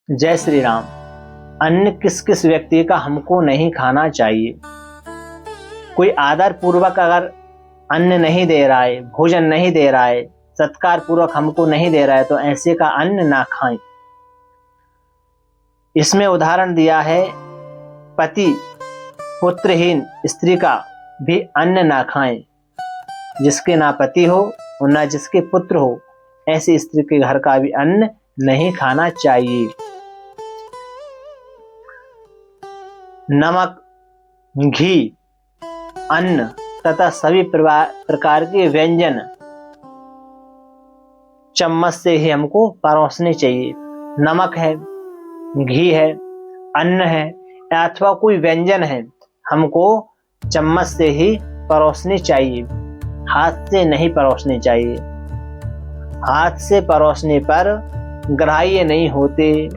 जय श्री राम। अन्न किस किस व्यक्ति का हमको नहीं खाना चाहिए। कोई आदर पूर्वक अगर अन्न नहीं दे रहा है, भोजन नहीं दे रहा है, सत्कार पूर्वक हमको नहीं दे रहा है, तो ऐसे का अन्न ना खाएं। इसमें उदाहरण दिया है, पति पुत्रहीन स्त्री का भी अन्न ना खाएं। जिसके ना पति हो और ना जिसके पुत्र हो, ऐसी स्त्री के घर का भी अन्न नहीं खाना चाहिए। नमक, घी, अन्न तथा सभी प्रकार के व्यंजन चम्मच से ही हमको परोसने चाहिए। नमक है, घी है, अन्न है अथवा कोई व्यंजन है, हमको चम्मच से ही परोसने चाहिए, हाथ से नहीं परोसने चाहिए। हाथ से परोसने पर ग्राह्य नहीं होते,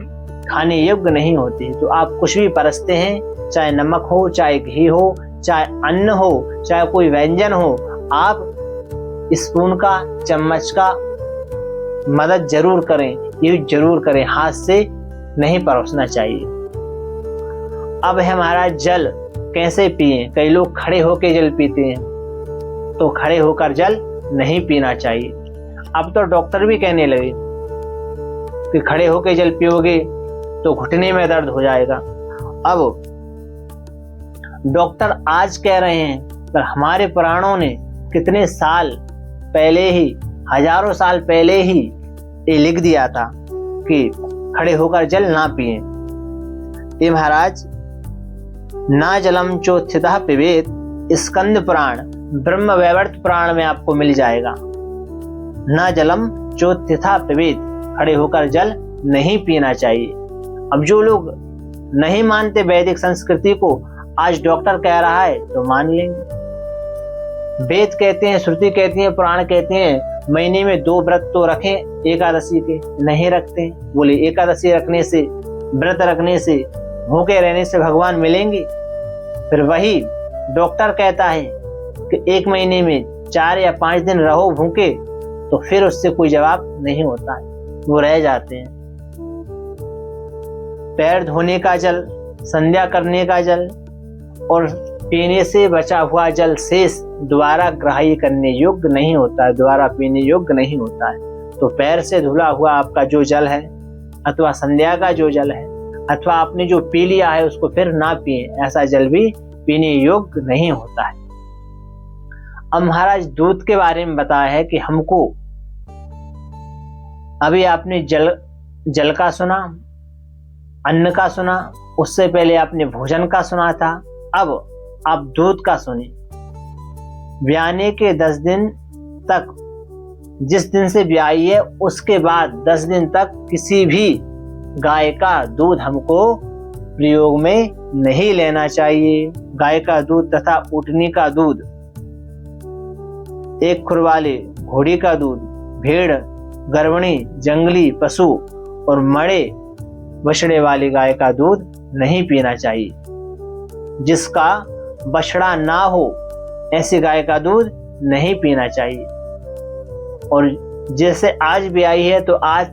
खाने योग्य नहीं होते। तो आप कुछ भी परसते हैं, चाहे नमक हो, चाहे घी हो, चाहे अन्न हो, चाहे कोई व्यंजन हो, आप स्पून का, चम्मच का मदद जरूर करें, यूज जरूर करें। हाथ से नहीं परोसना चाहिए। अब हमारा जल कैसे पिए। कई लोग खड़े होकर जल पीते हैं, तो खड़े होकर जल नहीं पीना चाहिए। अब तो डॉक्टर भी कहने लगे कि खड़े होकर जल पियोगे तो घुटने में दर्द हो जाएगा। अब डॉक्टर आज कह रहे हैं, पर हमारे पुराणों ने कितने साल पहले ही, हजारों साल पहले ही ये लिख दिया था कि खड़े होकर जल ना पिए। ये महाराज, ना जलम चोत्थितः पिबेत, स्कंद पुराण, ब्रह्म वैवर्त पुराण में आपको मिल जाएगा। ना जलम चोत्थितः पिबेत, खड़े होकर जल नहीं पीना चाहिए। अब जो लोग नहीं मानते वैदिक संस्कृति को, आज डॉक्टर कह रहा है तो मान लेंगे। वेद कहते हैं, श्रुति कहती है, पुराण कहते हैं महीने में 2 व्रत तो रखें एकादशी के, नहीं रखते। बोले एकादशी रखने से, व्रत रखने से, भूखे रहने से भगवान मिलेंगे। फिर वही डॉक्टर कहता है कि 1 महीने में 4 या 5 दिन रहो भूखे, तो फिर उससे कोई जवाब नहीं होता है, वो रह जाते हैं। पैर धोने का जल, संध्या करने का जल और पीने से बचा हुआ जल शेष दोबारा ग्राह्य करने योग्य नहीं होता है, दोबारा पीने योग्य नहीं होता है। तो पैर से धुला हुआ आपका जो जल है, अथवा संध्या का जो जल है, अथवा आपने जो पी लिया है, उसको फिर ना पिए। ऐसा जल भी पीने योग्य नहीं होता है। अब महाराज दूध के बारे में बताया है कि हमको, अभी आपने जल का सुना, अन्न का सुना, उससे पहले आपने भोजन का सुना था। अब आप दूध का सुनिए। ब्याने के 10 दिन तक, जिस दिन से ब्याई है उसके बाद 10 दिन तक किसी भी गाय का दूध हमको प्रयोग में नहीं लेना चाहिए। गाय का दूध तथा ऊँटनी का दूध, 1 खुर वाले घोड़ी का दूध, भेड़, गर्भणी, जंगली पशु और मड़े बछड़े वाली गाय का दूध नहीं पीना चाहिए। जिसका बछड़ा ना हो, ऐसी गाय का दूध नहीं पीना चाहिए। और जैसे आज भी आई है, तो आज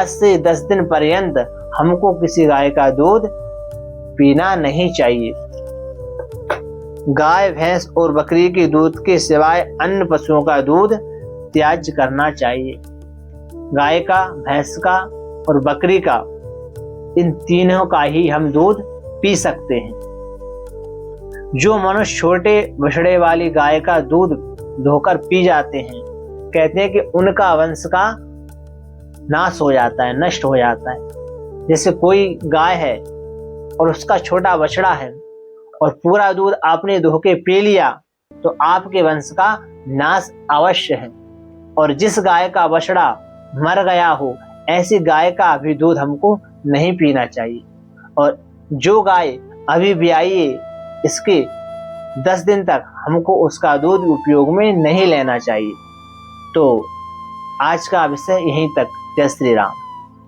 से 10 दिन पर्यंत हमको किसी गाय का दूध पीना नहीं चाहिए। गाय, भैंस और बकरी के दूध के सिवाय अन्य पशुओं का दूध त्याज्य करना चाहिए। गाय का, भैंस का और बकरी का, इन तीनों का ही हम दूध पी सकते हैं। जो मनुष्य छोटे बछड़े वाली गाय का दूध धोकर पी जाते हैं, कहते हैं कि उनका वंश का नाश हो जाता है, नष्ट हो जाता है। जैसे कोई गाय है और उसका छोटा बछड़ा है और पूरा दूध आपने धो के पी लिया, तो आपके वंश का नाश अवश्य है। और जिस गाय का बछड़ा मर गया हो, ऐसी गाय का भी दूध हमको नहीं पीना चाहिए। और जो गाय अभी ब्याई है, इसके 10 दिन तक हमको उसका दूध उपयोग में नहीं लेना चाहिए। तो आज का विषय यहीं तक। जय श्री राम।